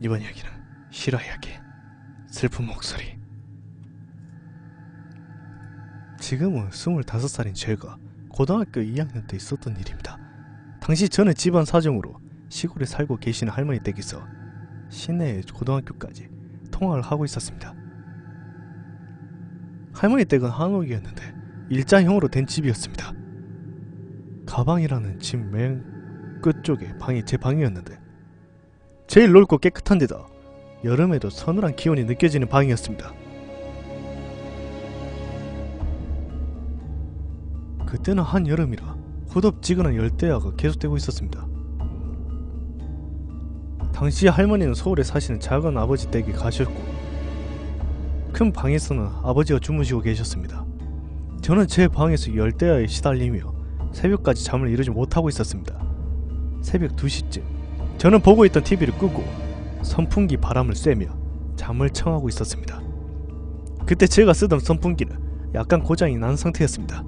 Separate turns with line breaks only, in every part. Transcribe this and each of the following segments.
이번 이야기는 실화 이야기, 슬픈 목소리. 지금은 25살인 제가 고등학교 2학년 때 있었던 일입니다. 당시 저는 집안 사정으로 시골에 살고 계시는 할머니 댁에서 시내의 고등학교까지 통학을 하고 있었습니다. 할머니 댁은 한옥이었는데 일자형으로 된 집이었습니다. 가방이라는 집 맨 끝쪽에 방이 제 방이었는데 제일 넓고 깨끗한 데다 여름에도 서늘한 기온이 느껴지는 방이었습니다. 그때는 한여름이라 후덥지근한 열대야가 계속되고 있었습니다. 당시 할머니는 서울에 사시는 작은 아버지 댁에 가셨고 큰 방에서는 아버지가 주무시고 계셨습니다. 저는 제 방에서 열대야에 시달리며 새벽까지 잠을 이루지 못하고 있었습니다. 새벽 2시쯤 저는 보고 있던 TV를 끄고 선풍기 바람을 쐬며 잠을 청하고 있었습니다. 그때 제가 쓰던 선풍기는 약간 고장이 난 상태였습니다.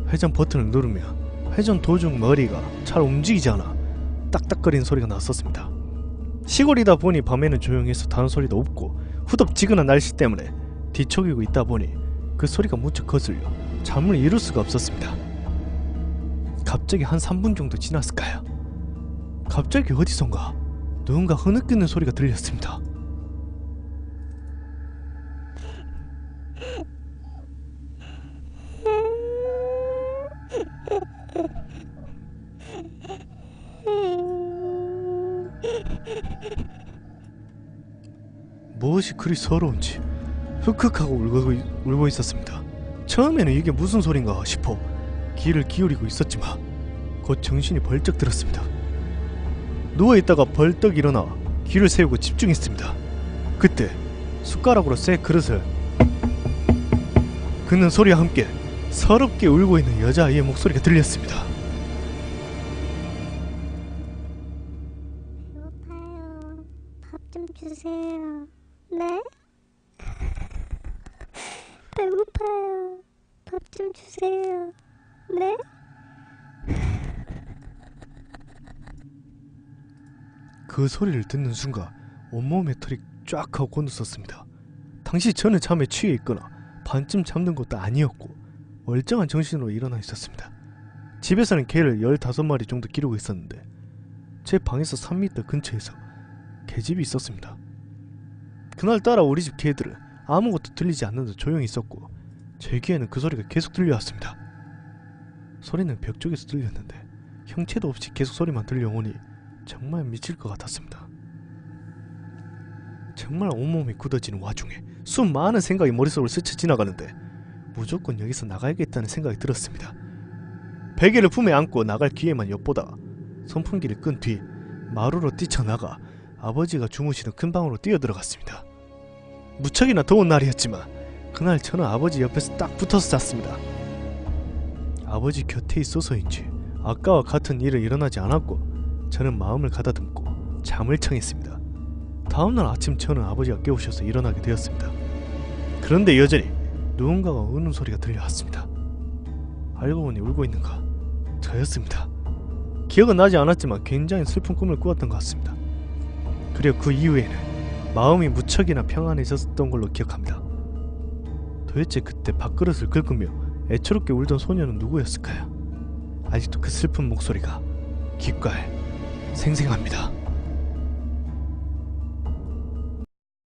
회전 버튼을 누르면 회전 도중 머리가 잘 움직이지 않아 딱딱거리는 소리가 났었습니다. 시골이다 보니 밤에는 조용해서 다른 소리도 없고 후덥지근한 날씨 때문에 뒤척이고 있다 보니 그 소리가 무척 거슬려 잠을 이룰 수가 없었습니다. 갑자기 한 3분 정도 지났을까요? 갑자기 어디선가 누군가 흐느끼는 소리가 들렸습니다. 무엇이 그리 서러운지 흑흑하고 울고 있었습니다. 처음에는 이게 무슨 소린가 싶어 귀를 기울이고 있었지만 곧 정신이 벌쩍 들었습니다. 누워있다가 벌떡 일어나 귀를 세우고 집중했습니다. 그때 숟가락으로 새 그릇을 긋는 소리와 함께 서럽게 울고 있는 여자아이의 목소리가 들렸습니다.
배고파요. 밥 좀 주세요. 네? 배고파요. 밥 좀 주세요. 네?
그 소리를 듣는 순간 온몸에 털이 쫙 하고 곤두섰습니다. 당시 저는 잠에 취해 있거나 반쯤 잠든 것도 아니었고 멀쩡한 정신으로 일어나 있었습니다. 집에서는 개를 15마리 정도 기르고 있었는데 제 방에서 3m 근처에서 개집이 있었습니다. 그날따라 우리 집 개들은 아무것도 들리지 않는 듯 조용히 있었고 제 귀에는 그 소리가 계속 들려왔습니다. 소리는 벽 쪽에서 들렸는데 형체도 없이 계속 소리만 들려오니 정말 미칠 것 같았습니다. 정말 온몸이 굳어지는 와중에 수많은 생각이 머릿속으로 스쳐 지나가는데 무조건 여기서 나가야겠다는 생각이 들었습니다. 베개를 품에 안고 나갈 기회만 엿보다 선풍기를 끈 뒤 마루로 뛰쳐나가 아버지가 주무시는 큰 방으로 뛰어들어갔습니다. 무척이나 더운 날이었지만 그날 저는 아버지 옆에서 딱 붙어서 잤습니다. 아버지 곁에 있어서인지 아까와 같은 일은 일어나지 않았고 저는 마음을 가다듬고 잠을 청했습니다. 다음날 아침 저는 아버지가 깨우셔서 일어나게 되었습니다. 그런데 여전히 누군가가 우는 소리가 들려왔습니다. 알고 보니 울고 있는가 저였습니다. 기억은 나지 않았지만 굉장히 슬픈 꿈을 꾸었던 것 같습니다. 그리고 그 이후에는 마음이 무척이나 평안해졌던 걸로 기억합니다. 도대체 그때 밥그릇을 긁으며 애처롭게 울던 소녀는 누구였을까요? 아직도 그 슬픈 목소리가 귓가에 생생합니다.